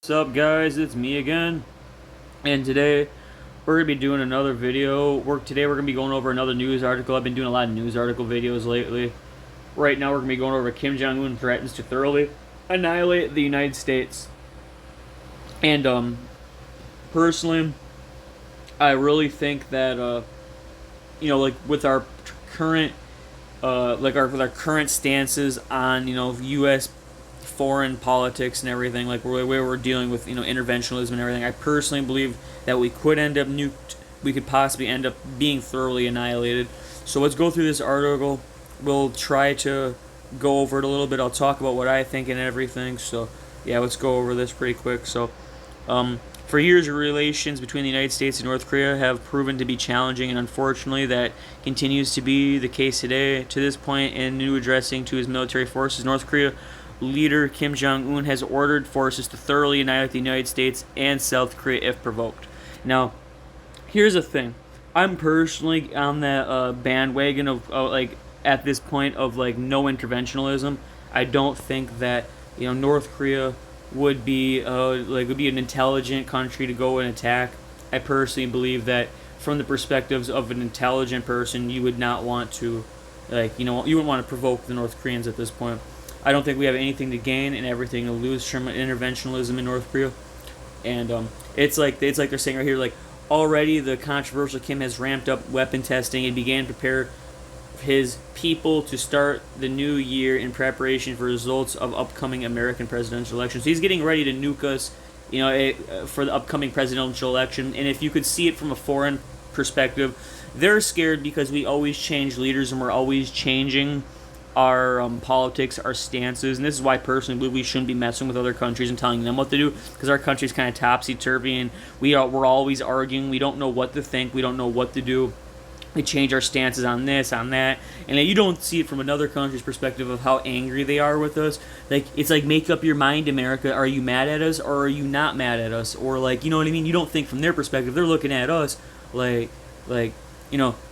What's up, guys? It's me again, and today we're gonna be doing another video. Today we're gonna be going over another news article. I've been doing a lot of news article videos lately. Right now we're gonna be going over Kim Jong-un threatens to thoroughly annihilate the United States. And personally, I really think that like with our current with our current stances on U.S. foreign politics and everything, like where we're dealing with interventionism and everything, I personally believe that we could end up nuked. We could possibly end up being thoroughly annihilated. So let's go through this article. We'll try to go over it a little bit. I'll talk about what I think and everything. So yeah, let's go over this pretty quick. So for years, relations between the United States and North Korea have proven to be challenging, and unfortunately, that continues to be the case today. To this point, in new addressing to his military forces, North Korea leader Kim Jong-un has ordered forces to thoroughly annihilate the United States and South Korea if provoked. Now, here's the thing. I'm personally on that bandwagon of at this point of no interventionism. I don't think that North Korea would be an intelligent country to go and attack. I personally believe that from the perspectives of an intelligent person, you would not want to you wouldn't want to provoke the North Koreans at this point. I don't think we have anything to gain and everything to lose from interventionism in North Korea. And it's like they're saying right here, already the controversial Kim has ramped up weapon testing and began to prepare his people to start the new year in preparation for results of upcoming American presidential elections. So he's getting ready to nuke us, for the upcoming presidential election. And if you could see it from a foreign perspective, they're scared because we always change leaders and we're always changing our politics, our stances, and this is why I personally believe we shouldn't be messing with other countries and telling them what to do, because our country's kind of topsy-turvy and we're always arguing. We don't know what to think. We don't know what to do. We change our stances on this, on that, and you don't see it from another country's perspective of how angry they are with us. It's make up your mind, America. Are you mad at us or are you not mad at us? Or you know what I mean? You don't think from their perspective. They're looking at us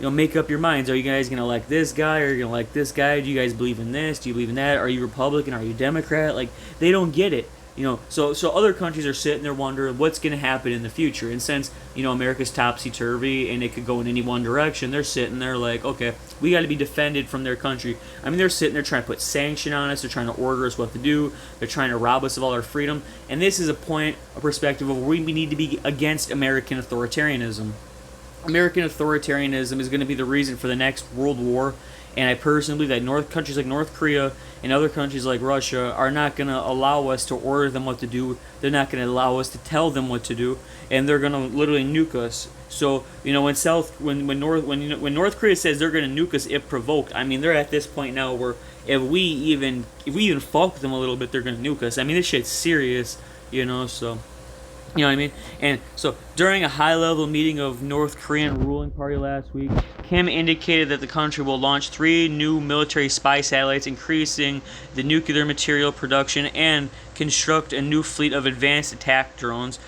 make up your minds. Are you guys gonna like this guy or are you gonna like this guy? Do you guys believe in this? Do you believe in that? Are you Republican? Are you Democrat? They don't get it. So other countries are sitting there wondering what's going to happen in the future. And since, America's topsy-turvy and it could go in any one direction, they're sitting there okay, we got to be defended from their country. I mean, they're sitting there trying to put sanction on us. They're trying to order us what to do. They're trying to rob us of all our freedom. And this is a perspective of where we need to be against American authoritarianism. American authoritarianism is going to be the reason for the next world war. And I personally believe that countries like North Korea and other countries like Russia are not going to allow us to order them what to do. They're not going to allow us to tell them what to do, and they're going to literally nuke us. So when North Korea says they're going to nuke us if provoked, I mean they're at this point now where if we even fuck them a little bit, they're going to nuke us. I mean this shit's serious, So. You know what I mean? And so during a high-level meeting of North Korean ruling party last week, Kim indicated that the country will launch 3 new military spy satellites, increasing the nuclear material production, and construct a new fleet of advanced attack drones.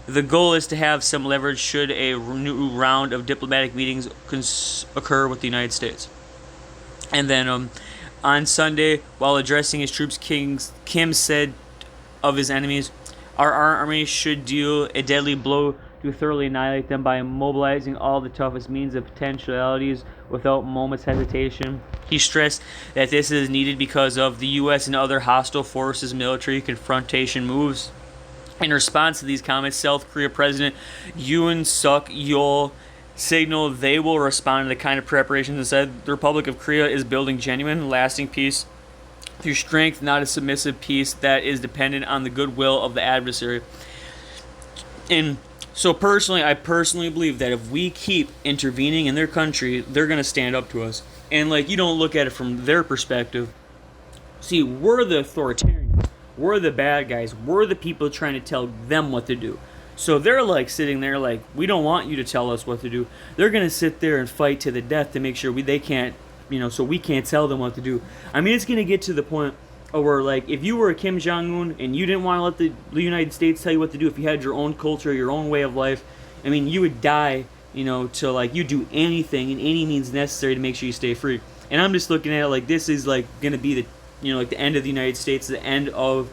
The goal is to have some leverage should a new round of diplomatic meetings occur with the United States. And then on Sunday, while addressing his troops, Kim said of his enemies, Our army should deal a deadly blow to thoroughly annihilate them by mobilizing all the toughest means of potentialities without moment's hesitation. He stressed that this is needed because of the U.S. and other hostile forces' military confrontation moves. In response to these comments, South Korea President Yoon Suk Yeol signaled they will respond to the kind of preparations and said the Republic of Korea is building genuine, lasting peace through strength, not a submissive peace that is dependent on the goodwill of the adversary. And so I personally believe that if we keep intervening in their country, they're going to stand up to us. And you don't look at it from their perspective. See, we're the authoritarians. We're the bad guys. We're the people trying to tell them what to do. So they're sitting there we don't want you to tell us what to do. They're going to sit there and fight to the death to make sure they can't, so we can't tell them what to do. I mean, it's going to get to the point where, if you were a Kim Jong-un and you didn't want to let the United States tell you what to do, if you had your own culture, your own way of life, I mean, you would die, to, you do anything and any means necessary to make sure you stay free. And I'm just looking at it this is, going to be the, the end of the United States, the end of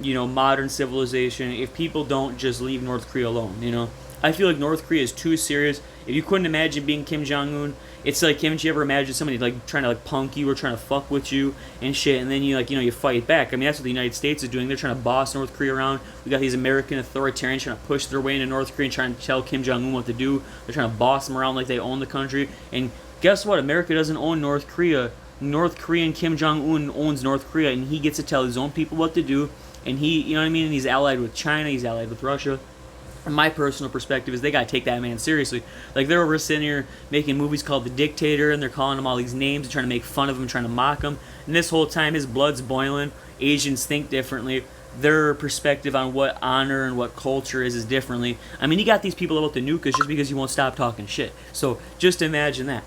modern civilization if people don't just leave North Korea alone. I feel like North Korea is too serious. If you couldn't imagine being Kim Jong Un, it's like, haven't you ever imagined somebody like trying to like punk you or trying to fuck with you and shit, and then you fight back? I mean, that's what the United States is doing. They're trying to boss North Korea around. We got these American authoritarians trying to push their way into North Korea and trying to tell Kim Jong Un what to do. They're trying to boss them around like they own the country. And guess what? America doesn't own North Korea. North Korean Kim Jong Un owns North Korea, and he gets to tell his own people what to do. And he, you know what I mean? And he's allied with China. He's allied with Russia. My personal perspective is they gotta take that man seriously. Like, they're over sitting here making movies called The Dictator, and they're calling him all these names and trying to make fun of him, trying to mock him. And this whole time, his blood's boiling. Asians think differently. Their perspective on what honor and what culture is differently. I mean, he got these people about the nuke just because he won't stop talking shit. So just imagine that.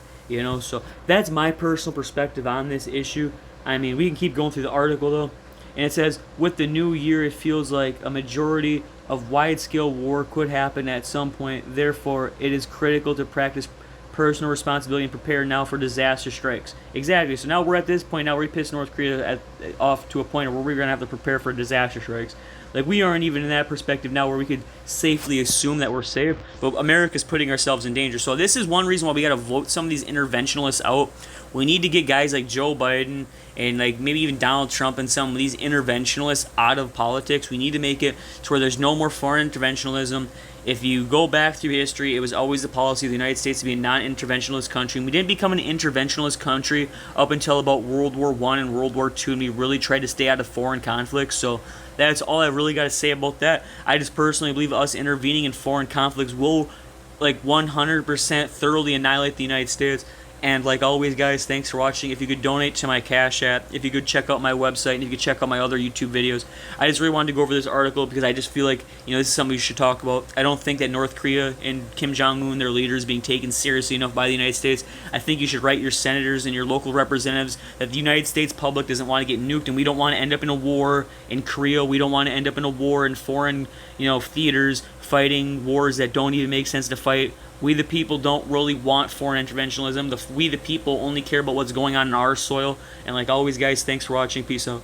So that's my personal perspective on this issue. I mean, we can keep going through the article though. And it says, with the new year, it feels like a majority of wide-scale war could happen at some point. Therefore, it is critical to practice personal responsibility and prepare now for disaster strikes. Exactly. So now we're at this point. Now we pissed North Korea off to a point where we're going to have to prepare for disaster strikes. Like, we aren't even in that perspective now where we could safely assume that we're safe, but America's putting ourselves in danger. So this is one reason why we got to vote some of these interventionalists out. We need to get guys like Joe Biden and like maybe even Donald Trump and some of these interventionalists out of politics. We need to make it to where there's no more foreign interventionalism. If you go back through history, it was always the policy of the United States to be a non-interventionalist country. And we didn't become an interventionalist country up until about World War I and World War II, and we really tried to stay out of foreign conflicts. So that's all I really got to say about that. I just personally believe us intervening in foreign conflicts will, like, 100% thoroughly annihilate the United States. And like always, guys, thanks for watching. If you could donate to my Cash App, if you could check out my website, and if you could check out my other YouTube videos. I just really wanted to go over this article because I just feel like, this is something we should talk about. I don't think that North Korea and Kim Jong-un, their leaders, being taken seriously enough by the United States. I think you should write your senators and your local representatives that the United States public doesn't want to get nuked, and we don't want to end up in a war in Korea. We don't want to end up in a war in foreign, theaters, fighting wars that don't even make sense to fight. We the people don't really want foreign interventionalism. We the people only care about what's going on in our soil. And like always, guys, thanks for watching. Peace out.